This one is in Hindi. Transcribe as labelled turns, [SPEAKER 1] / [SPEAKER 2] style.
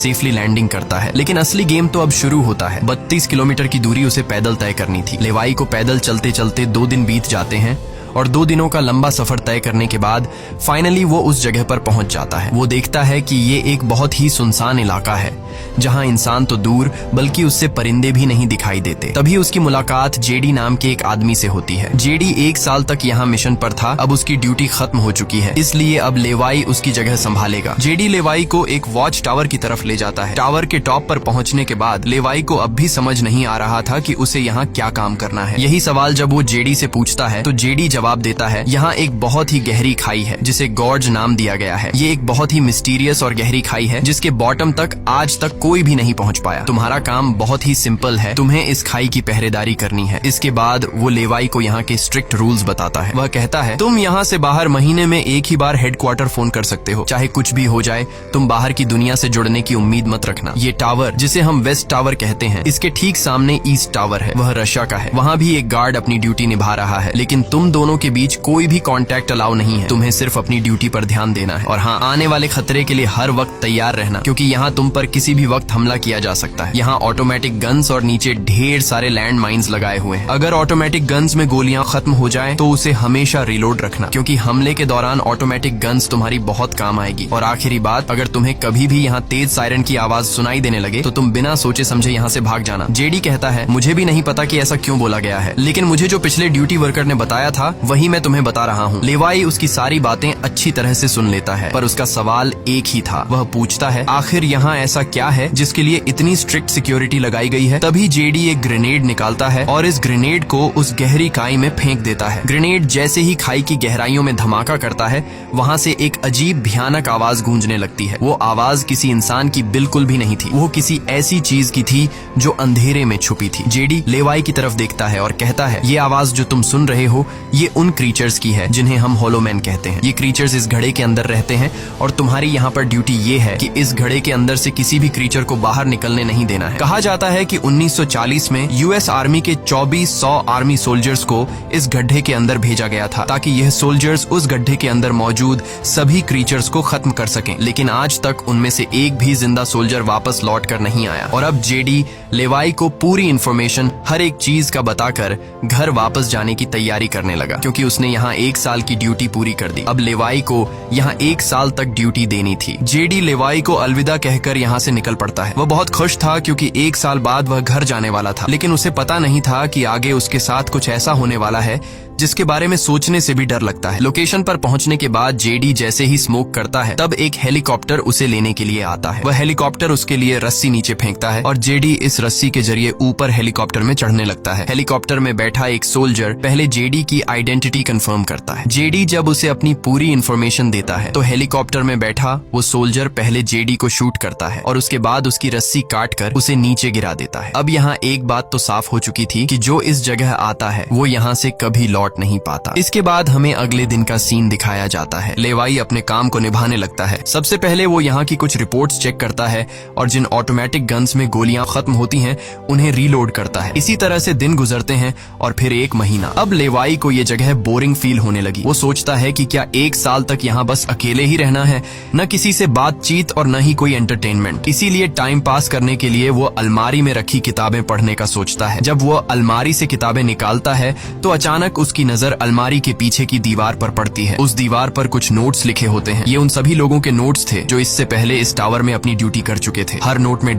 [SPEAKER 1] सेफली लैंडिंग करता है। लेकिन असली गेम तो अब शुरू होता है। 32 किलोमीटर की दूरी उसे पैदल तय करनी थी। लेवाई को पैदल चलते चलते 2 दिन बीत जाते हैं और 2 दिनों का लंबा सफर तय करने के बाद फाइनली वो उस जगह पर पहुंच जाता है। वो देखता है कि ये एक बहुत ही सुनसान इलाका है जहां इंसान तो दूर बल्कि उससे परिंदे भी नहीं दिखाई देते। तभी उसकी मुलाकात जेडी नाम के एक आदमी से होती है। जेडी 1 साल तक यहाँ मिशन पर था। अब उसकी ड्यूटी खत्म हो चुकी है, इसलिए अब लेवाई उसकी जगह संभालेगा। जेडी लेवाई को एक वॉच टावर की तरफ ले जाता है। टावर के टॉप पर पहुंचने के बाद लेवाई को अब भी समझ नहीं आ रहा था कि उसे यहाँ क्या काम करना है। यही सवाल जब वो जेडी से पूछता है तो जेडी जवाब देता है, यहाँ एक बहुत ही गहरी खाई है जिसे गॉर्ज नाम दिया गया है। ये एक बहुत ही मिस्टीरियस और गहरी खाई है जिसके बॉटम तक आज तक कोई भी नहीं पहुंच पाया। तुम्हारा काम बहुत ही सिंपल है, तुम्हें इस खाई की पहरेदारी करनी है। इसके बाद वो लेवाई को यहाँ के स्ट्रिक्ट रूल्स बताता है। वह कहता है, तुम यहाँ से बाहर महीने में एक ही बार हेडक्वार्टर फोन कर सकते हो, चाहे कुछ भी हो जाए। तुम बाहर की दुनिया से जुड़ने की उम्मीद मत रखना। ये टावर जिसे हम वेस्ट टावर कहते हैं, इसके ठीक सामने ईस्ट टावर है, वह रशिया का है। वहाँ भी एक गार्ड अपनी ड्यूटी निभा रहा है, लेकिन तुम दोनों के बीच कोई भी कांटेक्ट अलाउ नहीं है। तुम्हें सिर्फ अपनी ड्यूटी पर ध्यान देना है और हाँ, आने वाले खतरे के लिए हर वक्त तैयार रहना, क्योंकि यहाँ तुम पर किसी भी वक्त हमला किया जा सकता है। यहाँ ऑटोमेटिक गन्स और नीचे ढेर सारे लैंड माइन्स लगाए हुए हैं। अगर ऑटोमेटिक गन्स में गोलियां खत्म हो जाएं, तो उसे हमेशा रिलोड रखना, क्योंकि हमले के दौरान ऑटोमेटिक गन्स तुम्हारी बहुत काम आएगी। और आखिरी बात, अगर तुम्हें कभी भी यहाँ तेज सायरन की आवाज सुनाई देने लगे तो तुम बिना सोचे समझे यहाँ से भाग जाना। जेडी कहता है, मुझे भी नहीं पता कि ऐसा क्यों बोला गया है, लेकिन मुझे जो पिछले ड्यूटी वर्कर ने बताया था वही मैं तुम्हें बता रहा हूँ। लेवाई उसकी सारी बातें अच्छी तरह से सुन लेता है, पर उसका सवाल एक ही था। वह पूछता है, आखिर यहाँ ऐसा क्या है जिसके लिए इतनी स्ट्रिक्ट सिक्योरिटी लगाई गई है। तभी जेडी एक ग्रेनेड निकालता है और इस ग्रेनेड को उस गहरी खाई में फेंक देता है। ग्रेनेड जैसे ही खाई की गहराइयों में धमाका करता है, वहाँ से एक अजीब भयानक आवाज गूंजने लगती है। वो आवाज किसी इंसान की बिल्कुल भी नहीं थी, वो किसी ऐसी चीज की थी जो अंधेरे में छुपी थी। जेडी लेवाई की तरफ देखता है और कहता है, ये आवाज जो तुम सुन रहे हो, ये उन क्रीचर्स की है जिन्हें हम होलोमैन कहते हैं। ये क्रीचर्स इस घड़े के अंदर रहते हैं और तुम्हारी यहाँ पर ड्यूटी ये है कि इस घड़े के अंदर से किसी भी क्रीचर को बाहर निकलने नहीं देना है। कहा जाता है कि 1940 में यूएस आर्मी के 2400 आर्मी सोल्जर्स को इस गड्ढे के अंदर भेजा गया था, ताकि यह सोल्जर्स उस गड्ढे के अंदर मौजूद सभी क्रीचर्स को खत्म कर सकें। लेकिन आज तक उनमें से एक भी जिंदा सोल्जर वापस लौट कर नहीं आया। और अब जेडी लेवाई को पूरी इंफॉर्मेशन हर एक चीज का बताकर घर वापस जाने की तैयारी करने लगा, क्योंकि उसने यहाँ 1 साल की ड्यूटी पूरी कर दी। अब लेवाई को यहाँ 1 साल तक ड्यूटी देनी थी। जेडी लेवाई को अलविदा कहकर यहाँ से निकल पड़ता है। वह बहुत खुश था क्योंकि 1 साल बाद वह घर जाने वाला था, लेकिन उसे पता नहीं था कि आगे उसके साथ कुछ ऐसा होने वाला है जिसके बारे में सोचने से भी डर लगता है। लोकेशन पर पहुंचने के बाद जेडी जैसे ही स्मोक करता है, तब एक हेलीकॉप्टर उसे लेने के लिए आता है। वह हेलीकॉप्टर उसके लिए रस्सी नीचे फेंकता है और जेडी इस रस्सी के जरिए ऊपर हेलीकॉप्टर में चढ़ने लगता है। हेलीकॉप्टर में बैठा एक सोल्जर पहले जेडी की आइडेंटिटी कंफर्म करता है। जेडी जब उसे अपनी पूरी इंफॉर्मेशन देता है तो हेलीकॉप्टर में बैठा वो सोल्जर पहले जेडी को शूट करता है और उसके बाद उसकी रस्सी काट कर उसे नीचे गिरा देता है। अब यहाँ एक बात तो साफ हो चुकी थी कि जो इस जगह आता है वो यहाँ से कभी लौट नहीं पाता। इसके बाद हमें अगले दिन का सीन दिखाया जाता है। लेवाई अपने काम को निभाने लगता है। सबसे पहले वो यहाँ की कुछ रिपोर्ट्स चेक करता है और जिन ऑटोमेटिक गन्स में गोलियां खत्म होती हैं उन्हें रीलोड करता है। इसी तरह से दिन गुजरते हैं और फिर 1 महीना। अब लेवाई को ये जगह बोरिंग फील होने लगी। वो सोचता है कि क्या 1 साल तक यहाँ बस अकेले ही रहना है, न किसी से बातचीत और न ही कोई एंटरटेनमेंट। इसीलिए टाइम पास करने के लिए वो अलमारी में रखी किताबें पढ़ने का सोचता है। जब वो अलमारी से किताबें निकालता है तो अचानक उसकी नजर अलमारी के पीछे की दीवार पर पड़ती है। उस दीवार पर कुछ नोट्स लिखे होते हैं। ये उन सभी लोगों के नोट्स थे जो इससे पहले इस टावर में अपनी ड्यूटी कर चुके थे। हर नोट में